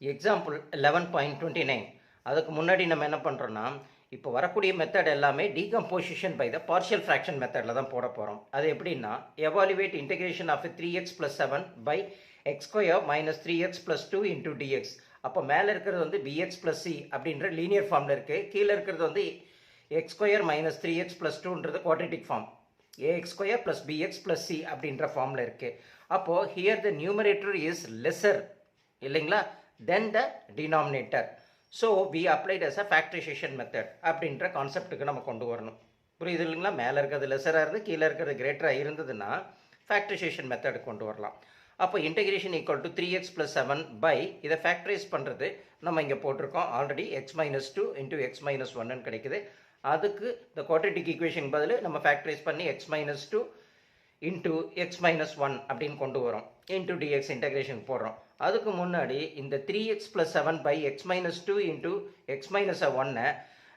Example 11.29. அதுக்கு முன்னாடி நம்ம என்ன பண்ணுறோன்னா, இப்போ வரக்கூடிய மெத்தட் எல்லாமே decomposition by the partial fraction மெத்தடில் தான் போட போகிறோம். அது எப்படின்னா, evaluate integration of 3x + 7 by x² - 3x + 2 into dx. அப்போ மேலே இருக்கிறது வந்து bx + c அப்படின்ற லீனியர் ஃபார்மில் இருக்குது. கீழே இருக்கிறது வந்து x² - 3x + 2ன்றது quadratic form. ax² + bx + c அப்படின்ற ஃபார்மில் இருக்குது. அப்போது here the numerator is lesser இல்லைங்களா then the denominator. So we applied as a factorisation method அப்படின்ற கான்செப்ட்டுக்கு நம்ம கொண்டு வரணும். புரியுது இல்லைங்களா? மேலே இருக்கிறது லெஸராக இருந்து கீழே இருக்கிறது கிரேட்டராக இருந்ததுன்னா ஃபேக்டரைசேஷன் மெத்தட் கொண்டு வரலாம். அப்போ integration equal to 3x + 7 by இதை ஃபேக்டரைஸ் பண்ணுறது நம்ம இங்கே போட்டிருக்கோம் ஆல்ரெடி x - 2 இன்டூ x - 1ன்னு கிடைக்குது. அதுக்கு இந்த குவாட்ரேட்டிக் ஈக்குவேஷன் பதில் நம்ம ஃபேக்டரைஸ் பண்ணி x - 2 இன்டூ x - 1 அப்படின்னு கொண்டு வரோம். இன்டூ dx இன்டெகிரேஷன் போடுறோம். அதுக்கு முன்னாடி இந்த 3x + 7 by x - 2 into x - 1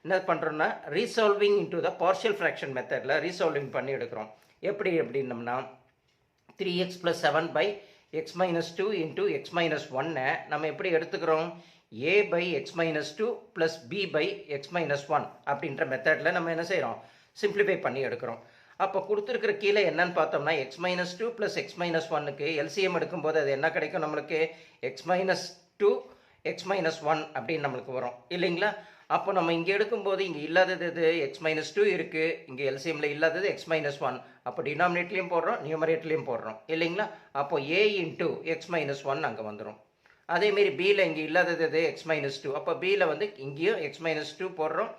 என்ன பண்ணுறோம்னா ரீசால்விங் இன்டூ த பார்ஷியல் ஃப்ராக்ஷன் மெத்தடில் ரீசால்விங் பண்ணி எடுக்கிறோம். எப்படி அப்படின்னம்னா 3x + 7 by x - 2 into x - 1 நம்ம எப்படி எடுத்துக்கிறோம், a by x - 2 plus b by x - 1 அப்படின்ற மெத்தடில் நம்ம என்ன செய்கிறோம், சிம்பிளிஃபை பண்ணி எடுக்கிறோம். அப்போ கொடுத்துருக்கிற கீழே என்னன்னு பார்த்தோம்னா x - 2 ப்ளஸ் x - 1க்கு எல்சிஎம் எடுக்கும்போது அது என்ன கிடைக்கும் நம்மளுக்கு, x - 2 x - 1 அப்படின்னு நம்மளுக்கு வரும் இல்லைங்களா? அப்போ நம்ம இங்கே எடுக்கும்போது இங்கே இல்லாதது இது x - 2 இருக்குது, இங்கே எல்சிஎம்மில் இல்லாதது x - 1. அப்போ டினாமினேட்லேயும் போடுறோம் நியூமரேட்லேயும் போடுறோம் இல்லைங்களா? அப்போ a இன்டூ x - 1 அங்கே வந்துடும். அதேமாரி பியில் இங்கே இல்லாதது இது x - 2. அப்போ பியில் வந்து இங்கேயும் x - 2 போடுறோம்,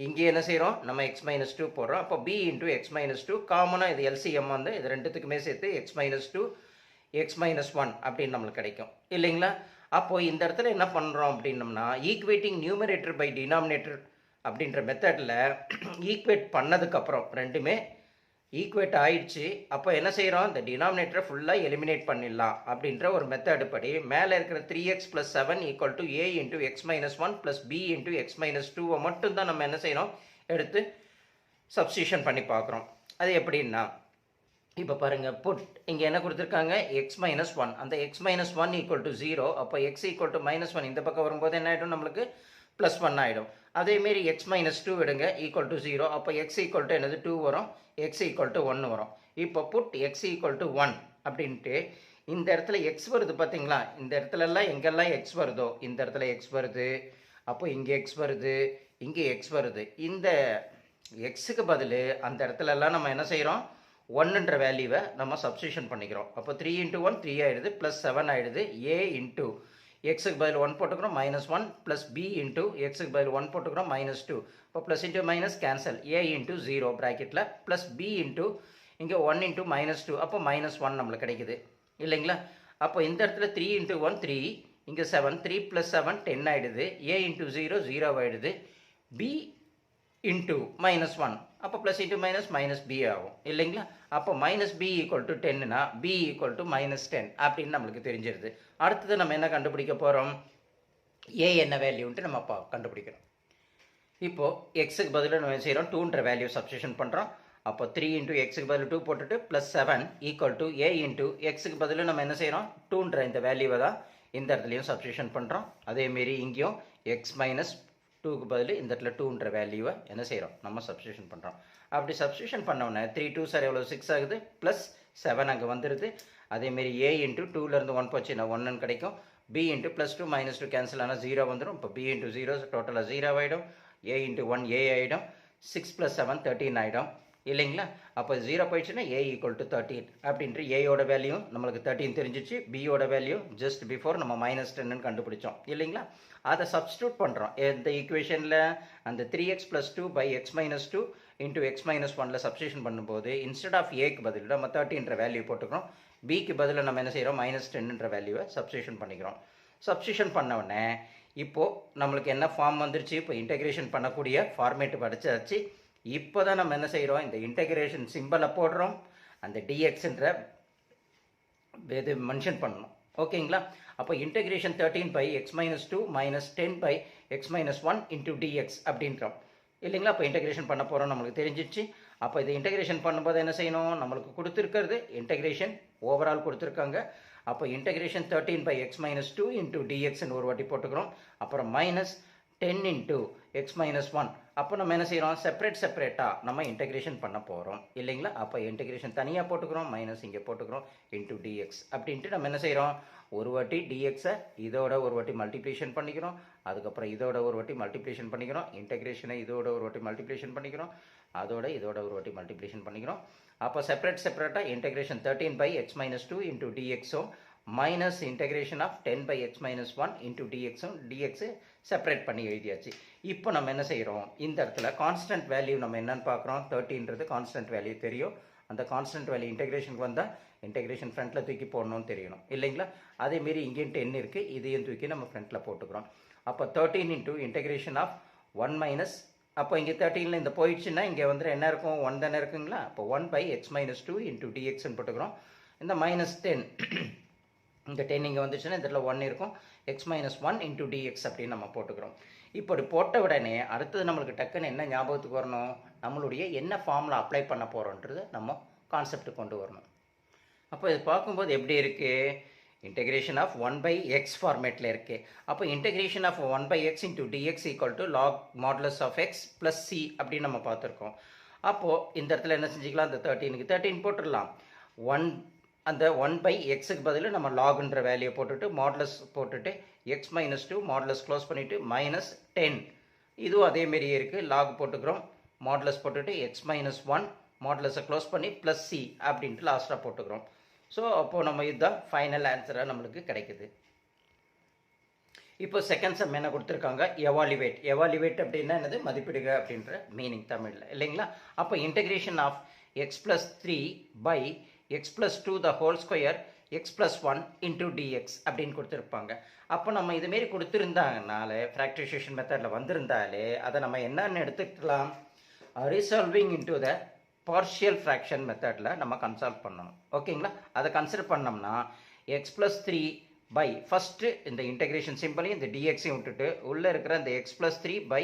இங்கே என்ன செய்கிறோம் நம்ம x - 2 போடுறோம். அப்போ b இன்டூ x - 2 காமனாக இது எல்சிஎம் வந்து இது ரெண்டுத்துக்குமே சேர்த்து x - 2 x - 1 அப்படின்னு நம்மளுக்கு கிடைக்கும் இல்லைங்களா? அப்போது இந்த இடத்துல என்ன பண்ணுறோம் அப்படின்னம்னா ஈக்குவேட்டிங் நியூமரேட்டர் பை டினாமினேட்டர் அப்படின்ற மெத்தடில் ஈக்குவேட் பண்ணதுக்கப்புறம் ரெண்டுமே ஈக்குவேட் ஆயிடுச்சு. அப்போ என்ன செய்கிறோம், இந்த டினாமினேட்டரை ஃபுல்லாக எலிமினேட் பண்ணிடலாம் அப்படின்ற ஒரு மெத்தடு படி மேலே இருக்கிற 3x + 7 equal to a into x - 1 plus b into x - 2 மட்டும்தான் நம்ம என்ன செய்யணும் எடுத்து சப்ஸ்டியூஷன் பண்ணி பார்க்குறோம். அது எப்படின்னா இப்போ பாருங்கள், புட் இங்கே என்ன கொடுத்துருக்காங்க x - 1, அந்த x - 1 ஈக்குவல் டு 0. அப்போ x ஈக்குவல் டு -1 இந்த பக்கம் வரும்போது என்ன ஆகிடும் நம்மளுக்கு +1 ஆகிடும். அதேமாரி x - 2 விடுங்க ஈக்குவல் டு 0. அப்போ x ஈக்குவல் டு என்னது 2 வரும், x ஈக்குவல் டு 1 வரும். இப்போ புட் x ஈக்குவல் டு 1 அப்படின்ட்டு இந்த இடத்துல x வருது பார்த்தீங்களா, இந்த இடத்துலலாம் எங்கெல்லாம் x வருதோ இந்த இடத்துல x வருது, அப்போ இங்கே x வருது, இங்கே x வருது. இந்த எக்ஸுக்கு பதில் அந்த இடத்துலலாம் நம்ம என்ன செய்கிறோம், 1ன்ற வேல்யூவை நம்ம சப்ஸ்டியூஷன் பண்ணிக்கிறோம். அப்போ 3 × 1 3 ஆகிடுது, ப்ளஸ் 7 ஆகிடுது. a இன்ட்டு எக்ஸுக்கு பதில் 1 போட்டுக்கிறோம் -1 ப்ளஸ் b இன்ட்டு எக்ஸுக்கு பதில் 1 போட்டுக்கிறோம் -2. இப்போ plus into minus cancel, a into 0 ப்ராக்கெட்டில் ப்ளஸ் b இன்ட்டு இங்கே 1 இன்ட்டு -2. அப்போ -1 நம்மளுக்கு கிடைக்குது இல்லைங்களா? அப்போ இந்த இடத்துல 3 × 1 3, இங்கே 7, 3 + 7 10 ஆகிடுது. a இன்ட்டு 0 0 ஆகிடுது. b இன்ட்டு -1 அப்போ ப்ளஸ் இன்ட்டு மைனஸ் b ஆகும் இல்லைங்களா? அப்போ -b ஈக்குவல் டு 10னா b ஈக்குவல் டு -10 அப்படின்னு நம்மளுக்கு தெரிஞ்சிருது. அடுத்தது நம்ம என்ன கண்டுபிடிக்க போகிறோம், a என்ன வேல்யூன்ட்டு நம்ம கண்டுபிடிக்கிறோம். இப்போது எக்ஸுக்கு பதில் நம்ம என்ன செய்கிறோம், 2ன்ற வேல்யூ சப்ஸ்டியூஷன் பண்ணுறோம். அப்போ 3 × எக்ஸுக்கு பதில் 2 போட்டுட்டு plus 7 equal to a into எக்ஸுக்கு பதில் நம்ம என்ன செய்கிறோம் 2ன்ற இந்த வேல்யூவை தான் இந்த இடத்துலையும் சப்ஸ்டியூஷன் பண்ணுறோம். அதேமாரி இங்கேயும் x - 2க்கு பதில் இந்த இடத்துல 2ன்ற வேல்யூவை என்ன செய்கிறோம் நம்ம சப்ஸ்டியூஷன் பண்ணுறோம். அப்படி சப்ஸ்டியூஷன் பண்ணோன்னே 3 2 சார் எவ்வளோ 6 ஆகுது, ப்ளஸ் 7 அங்கே வந்துடுது. அதேமாரி a இன்ட்டு 2லேருந்து 1 போச்சுன்னா 1ன்னு கிடைக்கும். b இன்ட்டு +2 -2 கேன்சல் ஆனால் 0 வந்துடும். இப்போ b இன்ட்டு 0 டோட்டலாக 0 ஆகிடும். a இன்ட்டு 1 a ஆகிடும். 6 + 7 13 ஆகிடும் இல்லைங்களா? அப்போ 0 போயிடுச்சுன்னா a ஈக்குவல் டு 13 அப்படின்ட்டு ஏயோட வேல்யூ நம்மளுக்கு 13 தெரிஞ்சிச்சு. பியோட வேல்யூ ஜஸ்ட் பிஃபோர் நம்ம -10ன்னு கண்டுபிடிச்சோம் இல்லைங்களா? அதை சப்ஸ்டியூட் பண்ணுறோம் இந்த ஈக்குவேஷனில். அந்த 3x + 2 by x - 2 into x - 1ல் சப்ஸ்டியூஷன் பண்ணும்போது இன்ஸ்டெட் ஆஃப் ஏக்கு பதில் நம்ம 13ன்ற வேல்யூ போட்டுக்கிறோம். பிக்கு பதில் நம்ம என்ன செய்கிறோம் -10ன்ற வேல்யூவை சப்ஸ்டியூஷன் பண்ணிக்கிறோம். சப்ஸ்டியூஷன் பண்ண உடனே இப்போது நம்மளுக்கு என்ன ஃபார்ம் வந்துருச்சு, இப்போ இன்டெகிரேஷன் பண்ணக்கூடிய ஃபார்மேட்டு படிச்சாச்சு. இப்போ தான் நம்ம என்ன செய்கிறோம், இந்த இன்டெகிரேஷன் சிம்பிளை போடுறோம், அந்த dxன்ற இது மென்ஷன் பண்ணணும் ஓகேங்களா? அப்போ integration 13 by x - 2 -10 by x - 1 into dx அப்படின்றோம் இல்லைங்களா? அப்போ இன்டெகிரேஷன் பண்ண போகிறோம் நம்மளுக்கு தெரிஞ்சிச்சு. அப்போ இது இன்டெகிரேஷன் பண்ணும்போது என்ன செய்யணும், நம்மளுக்கு கொடுத்துருக்கிறது இன்டெகிரேஷன் ஓவரால் கொடுத்துருக்காங்க. அப்போ integration 13 by x minus 2 into dxன்னு ஒரு வாட்டி போட்டுக்கிறோம். அப்புறம் மைனஸ் 10 into x minus 1. அப்போ நம்ம என்ன செய்கிறோம், செப்பரேட்டாக நம்ம இன்டகிரேஷன் பண்ண போகிறோம் இல்லைங்களா. அப்போ இன்டகிரேஷன் தனியாக போட்டுக்கிறோம், மைனஸ் இங்கே போட்டுக்கிறோம், இன்டூ dx அப்படின்ட்டு நம்ம என்ன செய்கிறோம், ஒரு வாட்டி dxஐ இதோட ஒரு வாட்டி மல்டிப்ளிகேஷன் பண்ணிக்கிறோம், அதுக்கப்புறம் இதோட ஒரு வாட்டி மல்டிப்ளிகேஷன் பண்ணிக்கிறோம், இன்டகிரேஷனை இதோட ஒரு வாட்டி மல்டிப்ளிகேஷன் பண்ணிக்கிறோம், அதோட இதோட ஒரு வாட்டி மல்டிப்ளிகேஷன் பண்ணிக்கிறோம். அப்போ செப்பரேட்டாக integration 13 by x minus 2 into dxும் minus integration of 10 by x minus 1 into dxும் dxஐ செப்பரேட் பண்ணி எழுதியாச்சு. இப்போ நம்ம என்ன செய்கிறோம், இந்த இடத்துல கான்ஸ்டன்ட் வேல்யூ நம்ம என்னன்னு பார்க்குறோம், 13ன்றது கான்ஸ்டன்ட் வேல்யூ தெரியும். அந்த கான்ஸ்டன்ட் வேல்யூ இன்டகிரேஷனுக்கு வந்தால் இன்டகிரேஷன் ஃப்ரண்ட்டில் தூக்கி போடணும்னு தெரியணும் இல்லைங்களா. அதேமாரி இங்கேயும் 10 இருக்குது, இதையும் தூக்கி நம்ம ஃப்ரண்ட்டில் போட்டுக்கிறோம். அப்போ 13 into இன்டகிரேஷன் ஆஃப் 1 மைனஸ், அப்போ இங்கே 13ல் இந்த போயிடுச்சுன்னா இங்கே வந்து என்ன இருக்கும், 1 தானே இருக்குங்களா. அப்போ 1 by x minus 2 into dxன்னு போட்டுக்கிறோம். இந்த மைனஸ் 10 இந்த 10 இங்கே வந்துச்சுன்னா இந்த இடத்துல 1 இருக்கும், x minus 1 into dx அப்படின்னு நம்ம போட்டுக்கிறோம். இப்படி போட்ட உடனே அடுத்தது நம்மளுக்கு டக்குன்னு என்ன ஞாபகத்துக்கு வரணும், நம்மளுடைய என்ன ஃபார்முலா அப்ளை பண்ண போகிறோன்றது நம்ம கான்செப்ட் கொண்டு வரணும். அப்போ இது பார்க்கும்போது எப்படி இருக்குது, இன்டகிரேஷன் ஆஃப் 1 by x ஃபார்மேட்டில் இருக்குது. அப்போ integration of 1 by x into dx equal to log modulus of x plus c அப்படின்னு நம்ம பார்த்துருக்கோம். அப்போது இந்த இடத்துல என்ன செஞ்சுக்கலாம், அந்த 13க்கு 13 போட்டுடலாம். அந்த 1 by xக்கு பதில் நம்ம லாக்ன்ற வேல்யூ போட்டுட்டு மாடுலஸ் போட்டுட்டு x minus 2 மாடுலஸ் க்ளோஸ் பண்ணிவிட்டு மைனஸ் 10, இதுவும் அதேமாரியே இருக்குது, லாக் போட்டுக்கிறோம், மாடுலஸ் போட்டுட்டு x minus 1 மாடுலஸை க்ளோஸ் பண்ணி ப்ளஸ் சி அப்படின்ட்டு லாஸ்ட்டாக போட்டுக்கிறோம். ஸோ அப்போது நம்ம இதுதான் ஃபைனல் ஆன்சராக நம்மளுக்கு கிடைக்குது. இப்போ செகண்ட் சம் என்ன கொடுத்துருக்காங்க, எவாலுவேட் அப்படின்னா என்னது, மதிப்பிடுக அப்படின்ற மீனிங் தமிழில் இல்லைங்களா. அப்போ integration of x plus 3 by x plus 2 the whole square x plus 1 into dx அப்படின்னு கொடுத்துருப்பாங்க. அப்போ நம்ம இதுமாரி கொடுத்துருந்தாங்கனால ஃப்ராக்டரைசேஷன் மெத்தடில் வந்திருந்தாலே அதை நம்ம என்னன்னு எடுத்துக்கலாம், resolving into the partial fraction மெத்தடில் நம்ம கன்சால்வ் பண்ணணும் ஓகேங்களா. அதை கன்சிடர் பண்ணோம்னா x plus 3 by ஃபஸ்ட்டு இந்த இன்டகிரேஷன் சிம்பிளையும் இந்த dxையும் விட்டுட்டு உள்ளே இருக்கிற இந்த x plus 3 by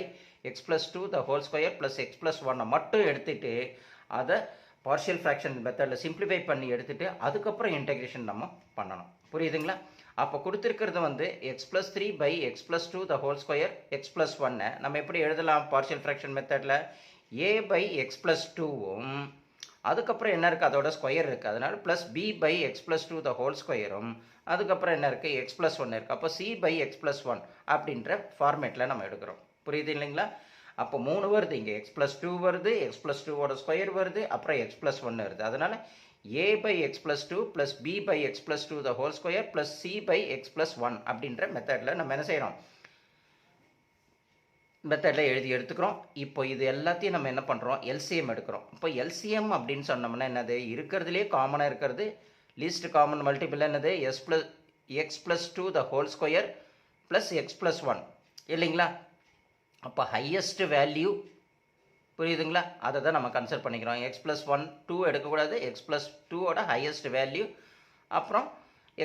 x plus 2 the whole square plus x plus 1 மட்டும் எடுத்துகிட்டு அதை பார்ஷியல் ஃப்ராக்ஷன் மெத்தடில் சிம்பிளிஃபை பண்ணி எடுத்துகிட்டு அதுக்கப்புறம் இன்டகிரேஷன் நம்ம பண்ணணும், புரியுதுங்களா. அப்போ கொடுத்துருக்கிறது வந்து x plus 3 by x plus 2 the whole square x plus 1 நம்ம எப்படி எழுதலாம் பார்ஷியல் ஃப்ராக்ஷன் மெத்தடில், a by x plus 2வும் அதுக்கப்புறம் என்ன இருக்குது அதோட ஸ்கொயர் இருக்குது, அதனால் plus b by x plus 2 the whole squareம் அதுக்கப்புறம் என்ன இருக்குது x plus 1 இருக்குது. அப்போ c by x plus 1 அப்படின்ற ஃபார்மேட்டில் நம்ம எடுக்கிறோம், புரியுது இல்லைங்களா. அப்போ 3 வருது, இங்கே x plus 2 வருது, x plus 2ஓட ஸ்கொயர் வருது, அப்புறம் x plus 1 வருது. அதனால் a by x plus 2 plus b by x plus 2 the whole square plus c by x plus 1 அப்படின்ற மெத்தடில் நம்ம என்ன செய்கிறோம், மெத்தடில் எழுதி எடுத்துக்கிறோம். இப்போ இது எல்லாத்தையும் நம்ம என்ன பண்ணுறோம், எல்சிஎம் எடுக்கிறோம். இப்போ எல்சிஎம் அப்படின்னு சொன்னோம்னா என்னது, இருக்கிறதுலே காமனாக இருக்கிறது லீஸ்ட் காமன் மல்டிபிள் என்னது, x plus 2 the whole square plus x plus 1 இல்லைங்களா. அப்போ ஹையஸ்ட் வேல்யூ புரியுதுங்களா, அதை தான் நம்ம கன்சிடர் பண்ணிக்கிறோம். x plus 1 2 எடுக்கக்கூடாது, x plus 2ஓட ஹையஸ்ட் வேல்யூ, அப்புறம்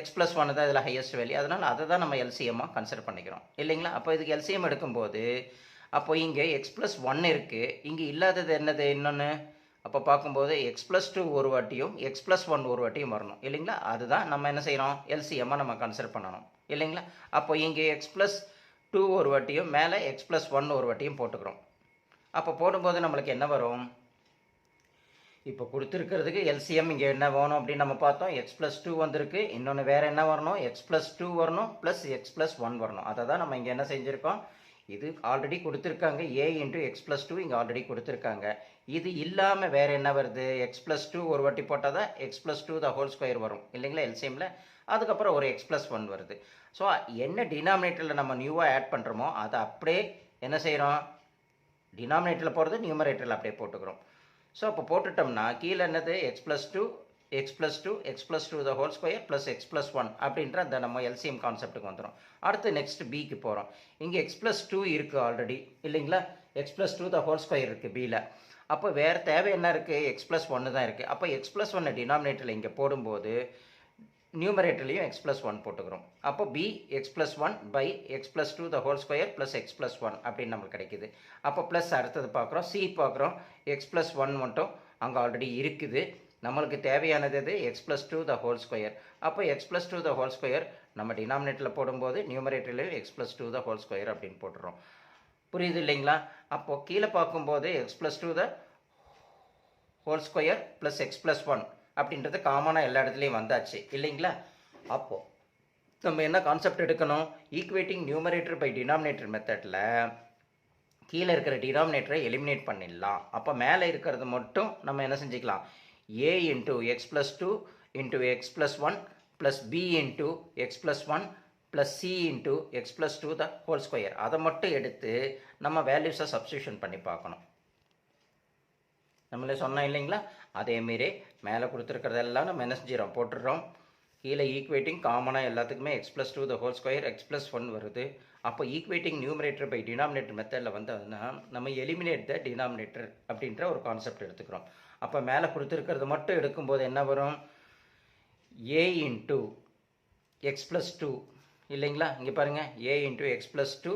x plus 1 தான் இதில் ஹையஸ்ட் வேல்யூ, அதனால் அதை தான் நம்ம எல்சிஎம்மாக கன்சிடர் பண்ணிக்கிறோம் இல்லைங்களா. அப்போ இதுக்கு எல்சிஎம் எடுக்கும்போது அப்போ இங்கே x plus 1 இருக்குது, இங்கே இல்லாதது என்னது இன்னொன்று, அப்போ பார்க்கும்போது x plus 2 ஒரு வாட்டியும் x plus 1 ஒரு வாட்டியும் வரணும் இல்லைங்களா. அதுதான் நம்ம என்ன செய்கிறோம், எல்சிஎம்மாக நம்ம கன்சிடர் பண்ணணும் இல்லைங்களா. அப்போ இங்கே x plus 2 ஒரு வாட்டியும் மேலே x plus 1 ஒரு வாட்டியும் போட்டுக்கிறோம். அப்போ போடும்போது நம்மளுக்கு என்ன வரும், இப்போ கொடுத்துருக்கிறதுக்கு எல்சிஎம் இங்கே என்ன வேணும் அப்படின்னு நம்ம பார்த்தோம், x plus 2 வந்திருக்கு, இன்னொன்று வேறு என்ன வரணும், x plus 2 வரணும் ப்ளஸ் x plus 1 வரணும். அதை தான் நம்ம இங்கே என்ன செஞ்சுருக்கோம், இது ஆல்ரெடி கொடுத்துருக்காங்க a into x plus 2 இங்கே ஆல்ரெடி கொடுத்துருக்காங்க. இது இல்லாமல் வேறு என்ன வருது, x plus 2 ஒரு வாட்டி போட்டால் தான் x plus 2 the whole square வரும் இல்லைங்களா எல்சிஎம்மில், அதுக்கப்புறம் ஒரு x plus 1 வருது. ஸோ என்ன டினாமினேட்டரில் நம்ம நியூவாக ஆட் பண்ணுறோமோ அதை அப்படியே என்ன செய்கிறோம், டினாமினேட்டரில் போகிறது நியூமரேட்டரில் அப்படியே போட்டுக்கிறோம். ஸோ அப்போ போட்டுட்டோம்னா கீழே என்னது x plus 2 x plus 2 x plus 2 the whole square plus x plus 1 அப்படின்ற அந்த நம்ம எல்சிஎம் கான்செப்ட்டுக்கு வந்துடும். அடுத்து நெக்ஸ்ட் பிக்கு போகிறோம். இங்கே x plus 2 இருக்குது ஆல்ரெடி இல்லைங்களா, x plus 2 the whole square இருக்குது பியில். அப்போ வேறு தேவை என்ன இருக்குது, x plus 1 தான் இருக்குது. அப்போ x plus 1 டினாமினேட்டரில் இங்கே போடும்போது நியூமரேட்டர்லையும் x plus 1 போட்டுக்கிறோம். அப்போ b x plus 1 by x plus 2 the whole square plus x plus 1 அப்படின்னு நமக்கு கிடைக்குது. அப்போ ப்ளஸ் அடுத்தது பார்க்குறோம், c பார்க்குறோம், x plus 1 மட்டும் அங்கே ஆல்ரெடி இருக்குது, நம்மளுக்கு தேவையானது எது x plus two the whole square. அப்போ x plus two the whole square நம்ம டினாமினேட்டரில் போடும்போது நியூமரேட்டர்லேயும் x plus two the whole square அப்படின்னு போட்டுறோம். புரியுது இல்லைங்களா? அப்போது கீழே பார்க்கும்போது x plus two the whole square plus x plus one அப்படின்றது காமனாக எல்லா இடத்துலையும் வந்தாச்சு இல்லைங்களா? அப்போது நம்ம என்ன கான்செப்ட் எடுக்கணும்? ஈக்குவேட்டிங் நியூமரேட்டர் பை டினாமினேட்டர் மெத்தடில் கீழே இருக்கிற டினாமினேட்டரை எலிமினேட் பண்ணிடலாம். அப்போ மேலே இருக்கிறது மட்டும் நம்ம என்ன செஞ்சுக்கலாம்? a into x plus two into x plus one plus B into x plus one plus C into x plus two the whole square அதை மட்டும் எடுத்து நம்ம வேல்யூஸை சப்ஸ்டியூஷன் பண்ணி பார்க்கணும். நம்மளே சொன்னோம் இல்லைங்களா? அதேமாரி மேலே கொடுத்துருக்கிறதெல்லாம் நம்ம என்ன செஞ்சிடறோம்? போட்டுடுறோம். கீழே ஈக்குவேட்டிங் காமனாக எல்லாத்துக்குமே x plus two the whole square x plus one வருது. அப்போ ஈக்குவேட்டிங் நியூமரேட்டர் பை டினாமினேட்டர் மெத்தடில் வந்ததுன்னா நம்ம எலிமினேட் த டினாமினேட்டர் அப்படின்ற ஒரு கான்செப்ட் எடுத்துக்கிறோம். அப்போ மேலே கொடுத்துருக்கிறது மட்டும் எடுக்கும்போது என்ன வரும்? A into x plus two இல்லைங்களா? இங்கே பாருங்கள், A into x plus two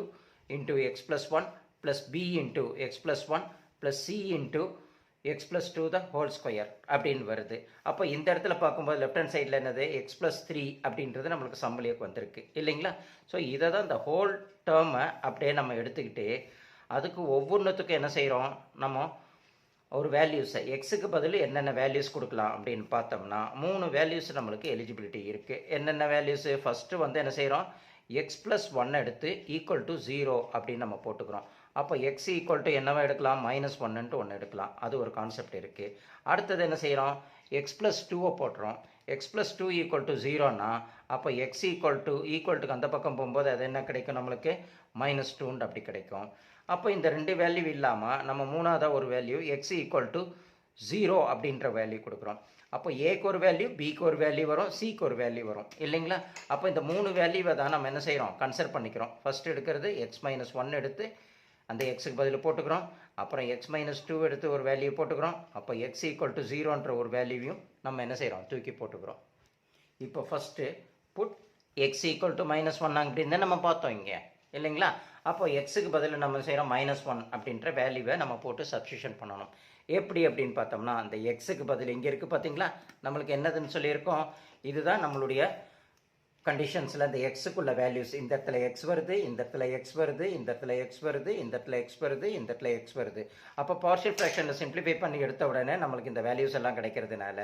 into x plus one plus B into x plus one plus C into x plus two the whole square அப்படின்னு வருது. அப்போ இந்த இடத்துல பார்க்கும்போது லெஃப்ட் ஹேண்ட் சைடில் என்னது? எக்ஸ் ப்ளஸ் த்ரீ அப்படின்றது நம்மளுக்கு சம்பளியக்கு வந்திருக்கு இல்லைங்களா? ஸோ இதை தான் இந்த ஹோல் டேர்மை அப்படியே நம்ம எடுத்துக்கிட்டு அதுக்கு ஒவ்வொன்றுத்துக்கும் என்ன செய்கிறோம்? நம்ம ஒரு வேல்யூஸை எக்ஸுக்கு பதில் என்னென்ன வேல்யூஸ் கொடுக்கலாம் அப்படின்னு பார்த்தோம்னா 3 வேல்யூஸ் நம்மளுக்கு எலிஜிபிலிட்டி இருக்குது. என்னென்ன வேல்யூஸு? ஃபஸ்ட்டு வந்து என்ன செய்கிறோம்? எக்ஸ் ப்ளஸ் ஒன் எடுத்து ஈக்குவல் டு 0 அப்படின்னு நம்ம போட்டுக்கிறோம். அப்போ எக்ஸ் ஈக்குவல் டு என்னவா எடுக்கலாம்? -1 ஒன்று எடுக்கலாம். அது ஒரு கான்செப்ட் இருக்குது. அடுத்தது என்ன செய்கிறோம்? எக்ஸ் ப்ளஸ் டூவை போட்டுறோம். X plus two equal to 0னா அப்போ எக்ஸ் ஈக்குவல்ட்டுக்கு அந்த பக்கம் போகும்போது அது என்ன கிடைக்கும்? நம்மளுக்கு -2 அப்படி கிடைக்கும். அப்போ இந்த 2 வேல்யூ இல்லாமல் நம்ம மூணாவதாக ஒரு வேல்யூ எக்ஸ் ஈக்குவல் டு 0 அப்படின்ற வேல்யூ கொடுக்குறோம். அப்போ ஏக்கு ஒரு வேல்யூ, பிக்கு ஒரு வேல்யூ வரும், சிக்கு ஒரு வேல்யூ வரும் இல்லைங்களா? அப்போ இந்த 3 வேல்யூவை தான் நம்ம என்ன செய்கிறோம்? கன்சிடர் பண்ணிக்கிறோம். ஃபஸ்ட்டு எடுக்கிறது எக்ஸ் மைனஸ் ஒன் எடுத்து அந்த எக்ஸுக்கு பதில் போட்டுக்கிறோம். அப்புறம் எக்ஸ் மைனஸ் டூ எடுத்து ஒரு வேல்யூ போட்டுக்கிறோம். அப்போ எக்ஸ் ஈக்குவல் டு 0ன்ற ஒரு வேல்யூவையும் நம்ம என்ன செய்கிறோம்? தூக்கி போட்டுக்கிறோம். இப்போ first put x equal to -1 அப்படின்னு தான் நம்ம பார்த்தோம் இங்கே இல்லைங்களா? அப்போ எக்ஸுக்கு பதில் நம்ம செய்கிறோம் -1 அப்படின்ற வேல்யூவை நம்ம போட்டு சப்ஸ்டியூஷன் பண்ணணும். எப்படி அப்படின்னு பார்த்தோம்னா அந்த எக்ஸுக்கு பதில் இங்கே இருக்குது பார்த்தீங்களா? நம்மளுக்கு என்னதுன்னு சொல்லியிருக்கோம்? இதுதான் நம்மளுடைய கண்டிஷன்ஸில் இந்த எக்ஸுக்குள்ள வேல்யூஸ். இந்த இடத்துல எக்ஸ் வருது, இந்த இடத்துல எக்ஸ் வருது, இந்த இடத்துல எக்ஸ் வருது, இந்த இடத்துல எக்ஸ் வருது, இந்த இடத்துல எக்ஸ் வருது. அப்போ பார்ஷியல் ஃப்ராக்ஷனில் சிம்பிளிஃபை பண்ணி எடுத்த உடனே நம்மளுக்கு இந்த வேல்யூஸ் எல்லாம் கிடைக்கிறதுனால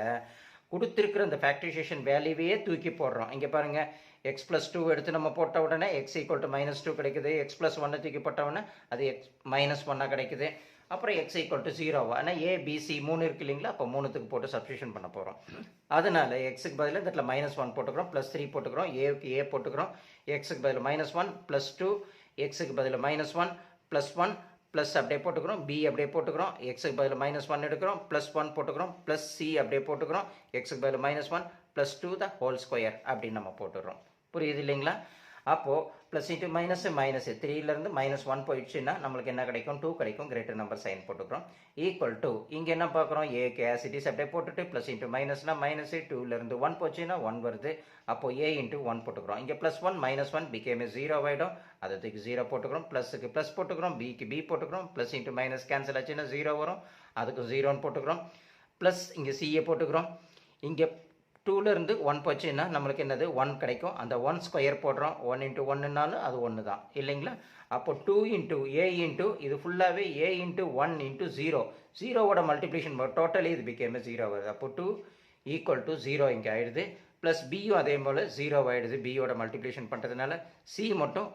கொடுத்துருக்கிற இந்த ஃபேக்டரைசேஷன் வேல்யூவையே தூக்கி போடுறோம். இங்கே பாருங்கள், எக்ஸ் ப்ளஸ் டூ எடுத்து நம்ம போட்ட உடனே எக்ஸ் ஈக்குவல் டு -2 கிடைக்குது. எக்ஸ் ப்ளஸ் ஒன்னை தூக்கி போட்ட உடனே அது எக்ஸ் -1 கிடைக்குது. அப்புறம் எக்ஸ் ஈக்குவல் டு 0. ஆனால் ஏபிசி 3 இருக்குது இல்லைங்களா? அப்போ 3த்துக்கு போட்டு சப்ஸ்டியூஷன் பண்ண போகிறோம். அதனால எக்ஸுக்கு பதில் இந்த இடத்துல -1 போட்டுக்கிறோம், +3 போட்டுக்கிறோம், ஏக்கு ஏ போட்டுக்கிறோம். எக்ஸுக்கு பதில் -1 +2, எக்ஸுக்கு பதில் -1 +1 ப்ளஸ் அப்படியே போட்டுக்கிறோம், பி அப்படியே போட்டுக்கிறோம், எக்ஸுக்கு பதில் -1 எடுக்கிறோம், +1 போட்டுக்கிறோம், ப்ளஸ் சி அப்படியே போட்டுக்கிறோம், எக்ஸுக்கு பதில் -1 +2 த ஹோல் ஸ்கொயர் அப்படின்னு நம்ம போட்டுடுறோம். புரியுது இல்லைங்களா? அப்போது ப்ளஸ் இன்ட்டு மைனஸு 3லேருந்து -1 போயிடுச்சுன்னா நம்மளுக்கு என்ன கிடைக்கும்? 2 கிடைக்கும். கிரேட்டர் நம்பர் சைன் போட்டுக்கிறோம். ஈக்குவல் டு இங்கே என்ன பார்க்குறோம்? ஏக்கு ஆசிட்டிஸ் அப்படியே போட்டுட்டு ப்ளஸ் இன்ட்டு மைனஸ்னா மைனஸு, 2லேருந்து 1 போச்சுன்னா 1 வருது. அப்போது ஏ இன்ட்டு 1 போட்டுக்கிறோம். இங்கே +1 -1 பிகேமே 0 ஆகிடும். அதுக்கு 0 போட்டுக்கிறோம். ப்ளஸுக்கு ப்ளஸ் போட்டுக்கிறோம், பிக்கு பி போட்டுக்கிறோம். ப்ளஸ் இன்ட்டு மைனஸ் கேன்சல் ஆச்சுன்னா 0 வரும். அதுக்கு 0ன்னு போட்டுக்கிறோம். ப்ளஸ் இங்கே சிஏ போட்டுக்கிறோம். இங்கே 2லேருந்து 1 போச்சுன்னா நம்மளுக்கு என்னது? 1 கிடைக்கும். அந்த 1 ஸ்கொயர் போடுறோம். 1 இன்ட்டு 1னாலும் அது 1 தான் இல்லைங்களா? அப்போ 2 இன்ட்டு ஏ இன்ட்டு இது ஃபுல்லாகவே A into 1 into 0. 0வோட multiplication totally இது பிகேமே 0 வருது. அப்போ 2 ஈக்குவல் டு 0 இங்கே ஆயிடுது. ப்ளஸ் பியும் அதே போல் 0 ஆகிடுது. பியோட மல்டிப்ளிகேஷன் பண்ணுறதுனால சி மட்டும்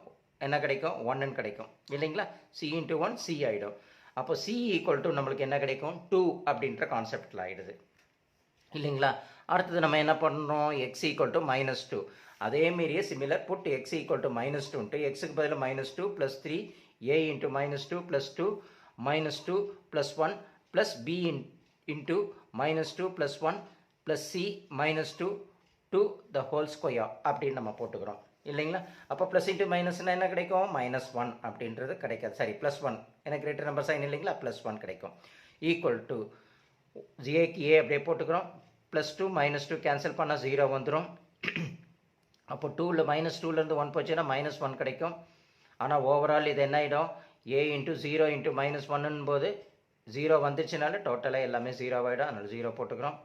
என்ன கிடைக்கும்? 1ன்னு கிடைக்கும் இல்லைங்களா? சி இன்ட்டு 1 சி ஆகிடும். அப்போ சி ஈக்குவல் டு நம்மளுக்கு என்ன கிடைக்கும்? 2 அப்படின்ற கான்செப்டில் ஆகிடுது இல்லைங்களா? அடுத்தது நம்ம என்ன பண்ணுறோம்? X equal to -2. அதேமாரியே similar put x equal to -2 எக்ஸுக்கு பதில் -2 +3 A into -2 +2 -2 +1 plus B into -2 +1 plus C -2 to the whole square அப்படின்னு நம்ம போட்டுக்கிறோம் இல்லைங்களா? அப்போ ப்ளஸ் இன்ட்டு மைனஸ்னால் என்ன கிடைக்கும்? -1 அப்படின்றது கிடைக்காது. சரி, +1 எனக்கு கிரேட்டர் நம்பர் சைன் இல்லைங்களா? +1 கிடைக்கும். ஈக்குவல் டு ஏக்கு ஏ அப்படியே போட்டுக்கிறோம். +2 -2 கேன்சல் பண்ணால் 0 வந்துடும். அப்போ 2லேருந்து 1 போச்சுன்னா -1 கிடைக்கும். ஆனால் ஓவரால் இது என்ன ஆகிடும்? ஏ இன்ட்டு 0 இன்ட்டு -1 போது 0 வந்துச்சுனால டோட்டலாக எல்லாமே 0 ஆகிடும். அதனால் 0 போட்டுக்கிறோம்.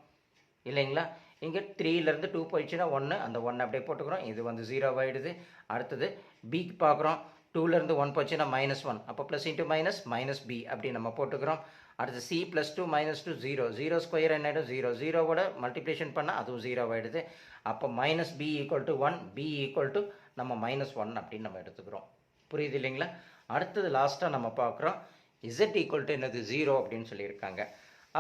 இல்லைங்களா? இங்கே 3லேருந்து 2 போயிடுச்சுன்னா 1, அந்த 1 அப்படியே போட்டுக்கிறோம். இது வந்து 0 ஆகிடுது. அடுத்தது பிக்கு பார்க்குறோம். 2லேருந்து 1 போச்சுன்னா -1, அப்போ plus into minus minus b அப்படி நம்ம போட்டுக்கிறோம். அடுத்து சி +2 -2 0, 0 ஸ்கொயர் என்ன ஆகிடும்? 0, 0வோட மல்டிப்ளிகேஷன் பண்ணால் அதுவும் 0 ஆகிடுது. அப்போ minus b equal to 1, b equal to நம்ம -1 அப்படின்னு நம்ம எடுத்துக்கிறோம். புரியுது இல்லைங்களா? அடுத்தது லாஸ்ட்டாக நம்ம பார்க்குறோம் z ஈக்குவல் டு என்னது 0 அப்படின்னு சொல்லியிருக்காங்க.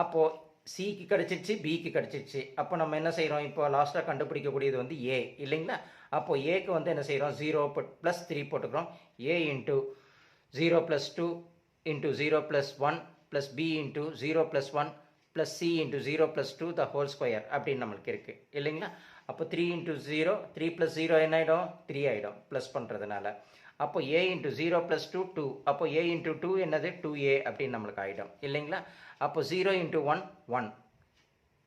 அப்போது சிக்கு கிடச்சிருச்சு, பிக்கு கிடச்சிருச்சு. அப்போ நம்ம என்ன செய்கிறோம்? இப்போ லாஸ்ட்டாக கண்டுபிடிக்கக்கூடியது வந்து ஏ இல்லைங்களா? அப்போது ஏக்கு வந்து என்ன செய்கிறோம்? 0 + 3 போட்டுக்கிறோம். A into 0 + 2 into 0 + 1 plus B into 0 + 1 plus C into 0 + 2 the whole square அப்படின்னு நம்மளுக்கு இருக்குது இல்லைங்களா? அப்போ 3 இன்ட்டு 0, 3 + 0 என்ன ஆகிடும்? 3 ஆகிடும் ப்ளஸ் பண்ணுறதுனால. அப்போ ஏ இன்ட்டு 0 + 2 2, அப்போ ஏ இன்ட்டு 2 என்னது? 2a அப்படின்னு நம்மளுக்கு ஆகிடும் இல்லைங்களா? அப்போ 0 இன்ட்டு 1 1,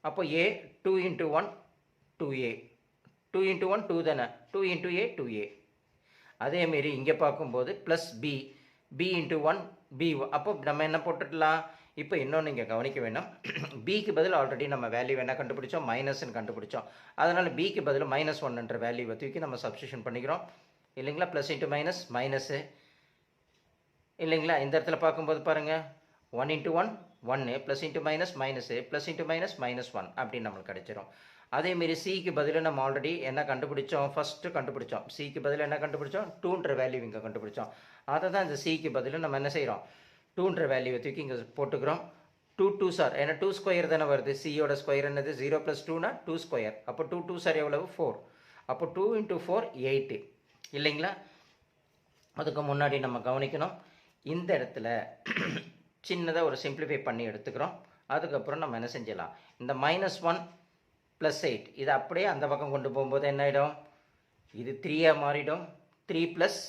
அப்போ ஏ 2 இன்ட்டு 1 2a, 2 இன்ட்டு 1 2 தானே, 2 இன்ட்டு a 2a. அதேமாரி இங்கே பார்க்கும்போது plus b, b into 1 b, அப்போ நம்ம என்ன போட்டுடலாம்? இப்போ இன்னொன்று இங்கே கவனிக்க வேணும். பிக்கு பதில் ஆல்ரெடி நம்ம வேல்யூ என்ன கண்டுபிடிச்சோம்? மைனஸ்ன்னு கண்டுபிடிச்சோம். அதனால் பிக்கு பதில் -1ன்ற வேல்யூவை தூக்கி நம்ம சப்ஸ்டியூஷன் பண்ணிக்கிறோம் இல்லைங்களா? ப்ளஸ் இன்ட்டு மைனஸ் மைனஸு இல்லைங்களா? இந்த இடத்துல பார்க்கும்போது பாருங்கள் 1 into 1 1, plus into minus minus, plus into minus -1 அப்படின்னு நம்மளுக்கு கிடைச்சிரும். அதேமாரி சிக்கு பதில் நம்ம ஆல்ரெடி என்ன கண்டுபிடிச்சோம்? ஃபஸ்ட்டு கண்டுபிடிச்சோம். சிக்கு பதில் என்ன கண்டுபிடிச்சோம்? 2ன்ற வேல்யூ இங்கே கண்டுபிடிச்சோம். அதை தான் இந்த சிக்கு பதில் நம்ம என்ன செய்கிறோம்? 2ன்ற வேல்யூவை தூக்கி இங்கே போட்டுக்கிறோம். 2 2s ஆர், ஏன்னா 2 ஸ்கொயர் தானே வருது. சியோட ஸ்கொயர் என்னது? 0 + 2னா 2 ஸ்கொயர். அப்போ 2 2s ஆர் எவ்வளவு? 4. அப்போ 2 இன்ட்டு 4 8 இல்லைங்களா? அதுக்கு முன்னாடி நம்ம கவனிக்கணும், இந்த இடத்துல சின்னதாக ஒரு சிம்பிளிஃபை பண்ணி எடுத்துக்கிறோம். அதுக்கப்புறம் நம்ம என்ன செஞ்சிடலாம்? இந்த -1 + 8 இதை அப்படியே அந்த பக்கம் கொண்டு போகும்போது என்ன ஆகிடும்? இது 3ஆக மாறிடும். 3 ப்ளஸ்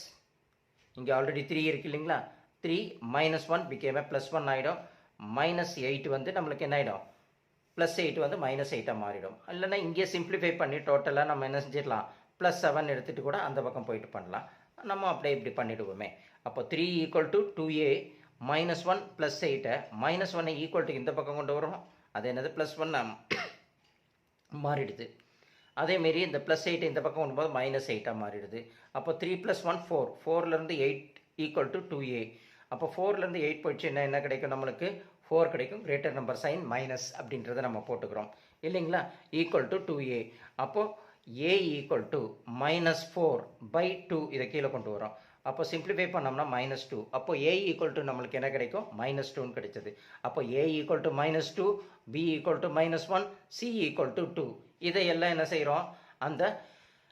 இங்கே ஆல்ரெடி 3 இருக்கு இல்லைங்களா? 3 -1 became +1 ஆகிடும். -8 வந்து நம்மளுக்கு என்ன ஆகிடும்? +8 வந்து -8ஆக மாறிடும். இல்லைன்னா இங்கே சிம்பிளிஃபை பண்ணி டோட்டலாக நம்ம என்ன செஞ்சிடலாம்? +7 எடுத்துகிட்டு கூட அந்த பக்கம் போயிட்டு பண்ணலாம். நம்ம அப்படியே இப்படி பண்ணிவிடுவோமே. அப்போ 3 equal to 2a -1 + 8, -1 equal to இந்த பக்கம் கொண்டு வரோம். அது என்னது? +1 மாறிடுது. அதேமாரி இந்த +8 இந்த பக்கம் கொண்டும்போது -8ஆக மாறிடுது. அப்போ 3 + 1 4, 4லேருந்து 8 ஈக்குவல் டு 2a. அப்போ 4லேருந்து 8 போயிடுச்சு என்ன கிடைக்கும் நம்மளுக்கு? 4 கிடைக்கும். கிரேட்டர் நம்பர் சைன் மைனஸ் அப்படின்றத நம்ம போட்டுக்கிறோம் இல்லைங்களா? Equal to 2a. அப்போது a ஈக்குவல் டு -4/2 இதை கீழே கொண்டு வரோம். அப்போ சிம்பிளிஃபை பண்ணோம்னா -2. அப்போ a ஈக்குவல் டு நம்மளுக்கு என்ன கிடைக்கும்? -2ன்னு கிடைச்சது. அப்போ a equal to -2, b equal to -1, c equal to 2. இதையெல்லாம் என்ன செய்கிறோம்? அந்த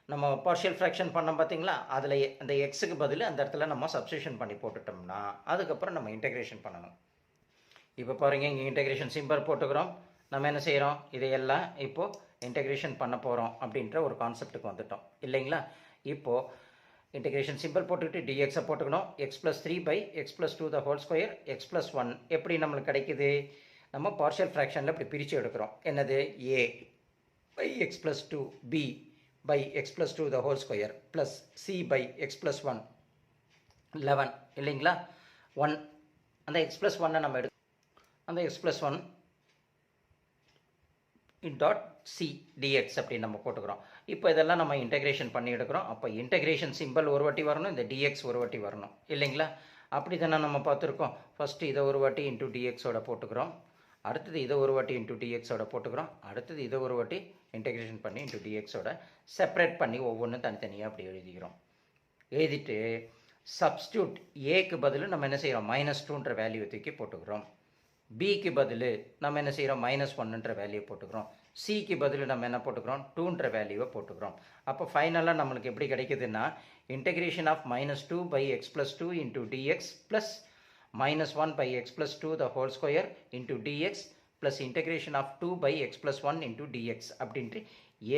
நம்ம பார்ஷியல் ஃப்ராக்ஷன் பண்ணோம் பார்த்தீங்களா? அதில் அந்த எக்ஸுக்கு பதில் அந்த இடத்துல நம்ம சப்ஸ்டியூஷன் பண்ணி போட்டுட்டோம்னா அதுக்கப்புறம் நம்ம இன்டெகிரேஷன் பண்ணணும். இப்போ பாருங்கள், இங்கே இன்டெகிரேஷன் சிம்பிள் போட்டுக்கிறோம். நம்ம என்ன செய்கிறோம்? இதையெல்லாம் இப்போது இன்டெகிரேஷன் பண்ண போகிறோம் அப்படின்ற ஒரு கான்செப்ட்டுக்கு வந்துட்டோம் இல்லைங்களா? இப்போது இன்டெகிரேஷன் சிம்பிள் போட்டுக்கிட்டு dxஐ போட்டுக்கணும். x + 3/x + 2 the whole square, x + 1 எப்படி நம்மளுக்கு கிடைக்குது? நம்ம பார்ஷியல் ஃப்ராக்ஷனில் இப்படி பிரித்து எடுக்கிறோம். என்னது? a/x + 2, b/x + 2 the whole square plus c/x + 1 11 இல்லைங்களா? 1 அந்த x + 1 நம்ம அந்த x + 1 டாட் சி டிஎக்ஸ் அப்படின்னு நம்ம போட்டுக்கிறோம். இப்போ இதெல்லாம் நம்ம இன்டெகிரேஷன் பண்ணி எடுக்கிறோம். அப்போ இன்டெகிரேஷன் சிம்பிள் ஒரு வாட்டி வரணும், இந்த டிஎக்ஸ் ஒரு வாட்டி வரணும் இல்லைங்களா? அப்படி தானே நம்ம பார்த்துருக்கோம். ஃபஸ்ட்டு இதை ஒரு வாட்டி இன்ட்டு டிஎக்ஸோட போட்டுக்கிறோம். அடுத்தது இதை ஒரு வாட்டி இன்ட்டு டிஎக்ஸோட போட்டுக்கிறோம். அடுத்தது இதை ஒரு வாட்டி இன்டெகிரேஷன் பண்ணி இன்ட்டு டிஎக்ஸோட செப்பரேட் பண்ணி ஒவ்வொன்றும் தனித்தனியாக அப்படி எழுதிக்கிறோம். எழுதிட்டு சப்ஸ்டியூட் ஏக்கு பதில் நம்ம என்ன செய்கிறோம்? -2ன்ற வேல்யூ தூக்கி போட்டுக்கிறோம். பிக்கு பதில் நம்ம என்ன செய்கிறோம்? -1ன்ற வேல்யூ போட்டுக்கிறோம். சிக்கு பதில் நம்ம என்ன போட்டுக்கிறோம்? 2ன்ற வேல்யூவை போட்டுக்கிறோம். அப்போ ஃபைனலாக நம்மளுக்கு எப்படி கிடைக்குதுன்னா integration of -2/x + 2 into dx plus -1/x + 2 the whole square into dx plus integration of 2/x + 1 into dx அப்படின்ட்டு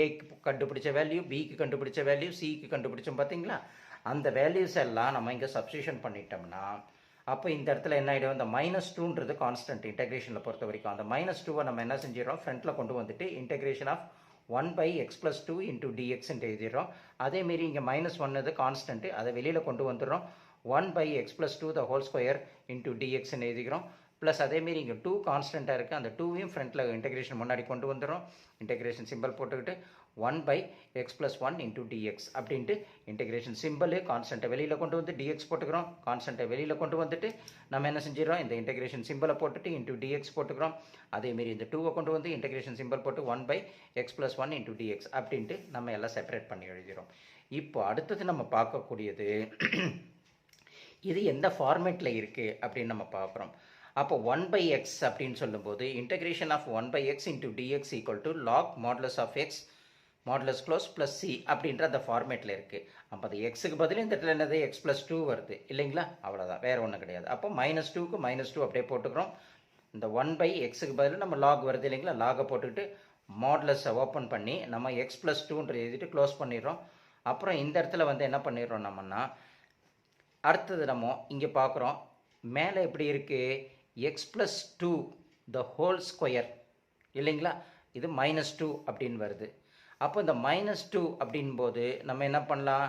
ஏக்கு கண்டுபிடிச்ச வேல்யூ, பிக்கு கண்டுபிடிச்ச வேல்யூ, சிக்கு கண்டுபிடிச்சோம் பார்த்தீங்களா? அந்த வேல்யூஸ் எல்லாம் நம்ம இங்கே சப்ஸ்டியூஷன் பண்ணிட்டோம்னா அப்போ இந்த இடத்துல என்ன ஆகிடும்? இந்த -2ன்றது கான்ஸ்டன்ட் இன்டெகிரேஷனில் பொறுத்த வரைக்கும். அந்த -2வை நம்ம என்ன செஞ்சிடறோம்? ஃப்ரண்ட்டில் கொண்டு வந்துட்டு இன்டெகிரேஷன் ஆஃப் 1/x + 2 இன்ட்டு டிஎக்ஸ்ன்ட்டு எழுதிடுறோம். அதேமாரி இங்கே -1 இது கான்ஸ்டன்ட்டு, அதை வெளியில் கொண்டு வந்துடுறோம். 1/x + 2 the whole square into டிஎக்ஸ்ன்னு எழுதிக்கிறோம். ப்ளஸ் அதேமாரி இங்கே 2 கான்ஸ்டண்ட்டாக இருக்குது, அந்த 2வையும் ஃப்ரண்ட்டில் இன்டெகிரேஷன் முன்னாடி கொண்டு வந்துடும். இன்டெகிரேஷன் சிம்பிள் போட்டுக்கிட்டு 1/x + 1 × dx அப்படின்ட்டு இன்டெகிரேஷன் சிம்பிள் கான்ஸ்டண்ட்டை வெளியில் கொண்டு வந்து dx போட்டுக்கிறோம். கான்ஸ்டண்ட்டை வெளியில் கொண்டு வந்துட்டு நம்ம என்ன செஞ்சிடறோம், இந்த இன்டெகிரேஷன் சிம்பிளை போட்டுட்டு இன்டூ dx போட்டுக்கிறோம். அதேமாரி இந்த 2வை கொண்டு வந்து இன்டெகிரேஷன் சிம்பிள் போட்டு 1/x + 1 × dx அப்படின்ட்டு நம்ம எல்லாம் செப்பரேட் பண்ணி எழுதிடும். இப்போ அடுத்தது நம்ம பார்க்கக்கூடியது இது எந்த ஃபார்மேட்டில் இருக்குது அப்படின்னு நம்ம பார்க்குறோம். அப்போ 1/x அப்படின்னு சொல்லும்போது integration of 1/x × dx = log modulus of x modulus close plus c அப்படின்ற அந்த ஃபார்மேட்டில் இருக்குது. அப்போ அது எக்ஸுக்கு பதில் இந்த இடத்துல என்னது x + 2 வருது இல்லைங்களா, அவ்வளோதான், வேறு ஒன்றும் கிடையாது. அப்போ -2க்கு -2 அப்படியே போட்டுக்கிறோம். இந்த 1/xக்கு பதில் நம்ம லாக் வருது இல்லைங்களா, லாகை போட்டுக்கிட்டு மாடுலஸை ஓப்பன் பண்ணி நம்ம x + 2 எழுதிட்டு க்ளோஸ் பண்ணிடுறோம். அப்புறம் இந்த இடத்துல வந்து என்ன பண்ணிடுறோம் நம்மன்னா, அடுத்தது நம்ம இங்கே பார்க்குறோம் மேலே எப்படி இருக்குது, x + 2 the whole square இல்லைங்களா, இது -2 அப்படின்னு வருது. அப்போ இந்த -2 அப்படின் போது நம்ம என்ன பண்ணலாம்,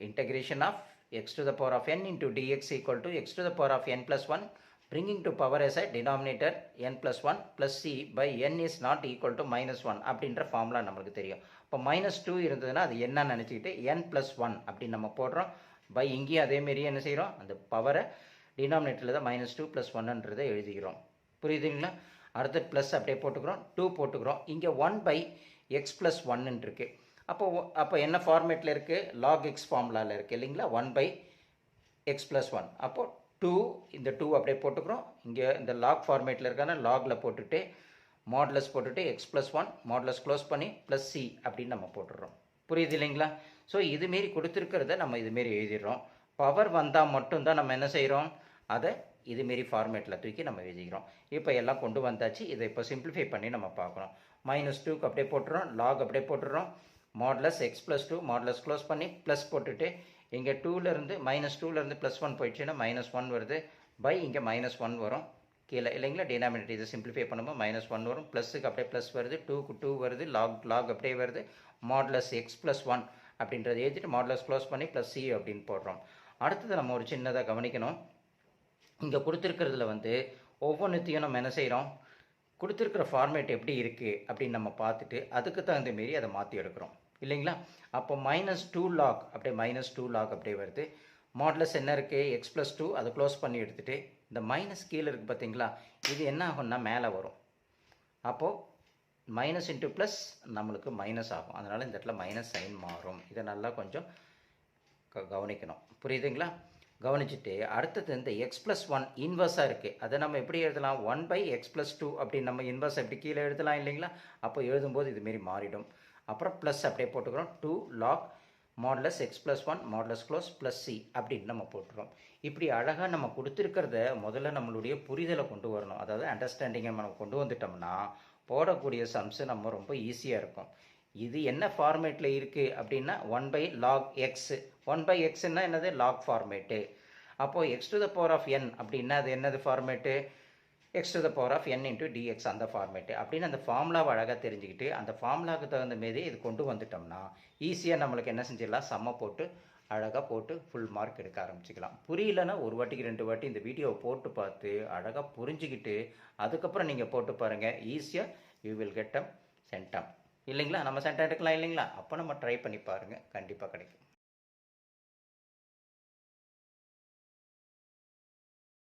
integration of x to the power of n into dx = x to the power of n + 1 bringing to power as a denominator n + 1 plus c by n is not equal to -1 அப்படின்ற formula நம்மளுக்கு தெரியும். இப்போ -2 இருந்ததுன்னா அது என்னன்னு நினச்சிக்கிட்டு n + 1 அப்படின்னு நம்ம போடுறோம். பை இங்கேயும் அதேமாரி என்ன செய்கிறோம், அந்த பவரை டினாமினேட்டரில் தான் -2 + 1ன்றதை எழுதிக்கிறோம். புரியுதுங்களா. அடுத்து ப்ளஸ் அப்படியே போட்டுக்கிறோம், 2 போட்டுக்கிறோம். இங்கே 1/x + 1 இருக்குது. அப்போ என்ன ஃபார்மேட்டில் இருக்குது, log x ஃபார்முலாவில் இருக்குது இல்லைங்களா, 1/x + 1. அப்போது 2 இந்த 2 அப்படியே போட்டுக்கிறோம். இங்கே இந்த லாக் ஃபார்மேட்டில் இருக்கான லாகில் போட்டுட்டு மாடுலஸ் போட்டுட்டு x + 1 மாடுலஸ் க்ளோஸ் பண்ணி ப்ளஸ் c அப்படின்னு நம்ம போட்டுடுறோம். புரியுது இல்லைங்களா. ஸோ இதுமாரி கொடுத்துருக்கிறத நம்ம இதுமாரி எழுதிடுறோம். பவர் வந்தால் மட்டும்தான் நம்ம என்ன செய்கிறோம், அதை இதுமாரி ஃபார்மேட்டில் தூக்கி நம்ம எழுதிக்கிறோம். இப்போ எல்லாம் கொண்டு வந்தாச்சு. இதை இப்போ சிம்பிளிஃபை பண்ணி நம்ம பார்க்குறோம். -2க்கு அப்படியே போட்டுறோம், லாக் அப்படியே போட்டுடுறோம், மாடுலஸ் x + 2 மாடுலஸ் க்ளோஸ் பண்ணி ப்ளஸ் போட்டுட்டு இங்கே -2லேருந்து +1 போயிடுச்சுன்னா -1 வருது, பை இங்கே -1 வரும் கீழே இல்லைங்களா, டினாமினேட்டர் இதை சிம்பிளிஃபை பண்ணும்போது -1 வரும், ப்ளஸுக்கு அப்படியே ப்ளஸ் வருது, 2க்கு 2 வருது, லாக் அப்படியே வருது, மாடுலஸ் x + 1 அப்படின்றத எழுதிட்டு மாடுலஸ் க்ளோஸ் பண்ணி ப்ளஸ் c அப்படின்னு போடுறோம். அடுத்தது நம்ம ஒரு சின்னதாக கவனிக்கணும், இங்கே கொடுத்துருக்கிறதுல வந்து ஒவ்வொன்றுத்தையும் நம்ம என்ன செய்கிறோம், கொடுத்துருக்கிற ஃபார்மேட் எப்படி இருக்குது அப்படின்னு நம்ம பார்த்துட்டு அதுக்கு தகுந்த மாரி அதை மாற்றி எடுக்கிறோம் இல்லைங்களா. அப்போ -2 லாக் அப்படியே -2 லாக் அப்படியே வருது, மாடுலஸ் என்ன இருக்குது x + 2 அதை க்ளோஸ் பண்ணி எடுத்துகிட்டு இந்த மைனஸ் கீழே இருக்குது பார்த்தீங்களா, இது என்ன ஆகும்னா மேலே வரும். அப்போது மைனஸ் இன்ட்டு ப்ளஸ் நம்மளுக்கு மைனஸ் ஆகும், அதனால் இந்த இடத்துல மைனஸ் சைன் மாறும். இதை நல்லா கொஞ்சம் கவனிக்கணும். புரியுதுங்களா. கவனிச்சுட்டு அடுத்தது இந்த x + 1 இன்வர்ஸாக இருக்குது, அதை நம்ம எப்படி எழுதலாம், 1/x + 2 அப்படின்னு நம்ம இன்வர்ஸ் எப்படி கீழே எழுதலாம் இல்லைங்களா. அப்போ எழுதும்போது இதுமாரி மாறிடும். அப்புறம் ப்ளஸ் அப்படியே போட்டுக்கிறோம், 2 lock modulus x + 1 modulus close plus c அப்படின்னு நம்ம போட்டுக்கிறோம். இப்படி அழகாக நம்ம கொடுத்துருக்கிறத முதல்ல நம்மளுடைய புரிதலை கொண்டு வரணும், அதாவது அண்டர்ஸ்டாண்டிங்கை நம்ம கொண்டு வந்துட்டோம்னா போடக்கூடிய சம்ஸு நம்ம ரொம்ப ஈஸியாக இருக்கும். இது என்ன ஃபார்மேட்டில் இருக்குது அப்படின்னா 1/log x, 1/xன்னா என்னது, லாக் ஃபார்மேட்டு. அப்போது x to the power of n அப்படின்னா அது என்னது format, x to the power of n into dx அந்த ஃபார்மேட்டு அப்படின்னு அந்த ஃபார்முலாவை அழகாக தெரிஞ்சுக்கிட்டு அந்த ஃபார்முலாவுக்கு தகுந்த மாரி இது கொண்டு வந்துட்டோம்னா ஈஸியாக நம்மளுக்கு என்ன செஞ்சிடலாம், செம்ம போட்டு அழகாக போட்டு ஃபுல் மார்க் எடுக்க ஆரம்பிச்சிக்கலாம். புரியலன்னா ஒரு வாட்டிக்கு 2 வாட்டி இந்த வீடியோவை போட்டு பார்த்து அழகாக புரிஞ்சுக்கிட்டு அதுக்கப்புறம் நீங்கள் போட்டு பாருங்கள், ஈஸியாக you will get a centum இல்லைங்களா. நம்ம சென்டம் எடுக்கலாம் இல்லைங்களா. அப்போ நம்ம ட்ரை பண்ணி பாருங்கள், கண்டிப்பாக கிடைக்கும்.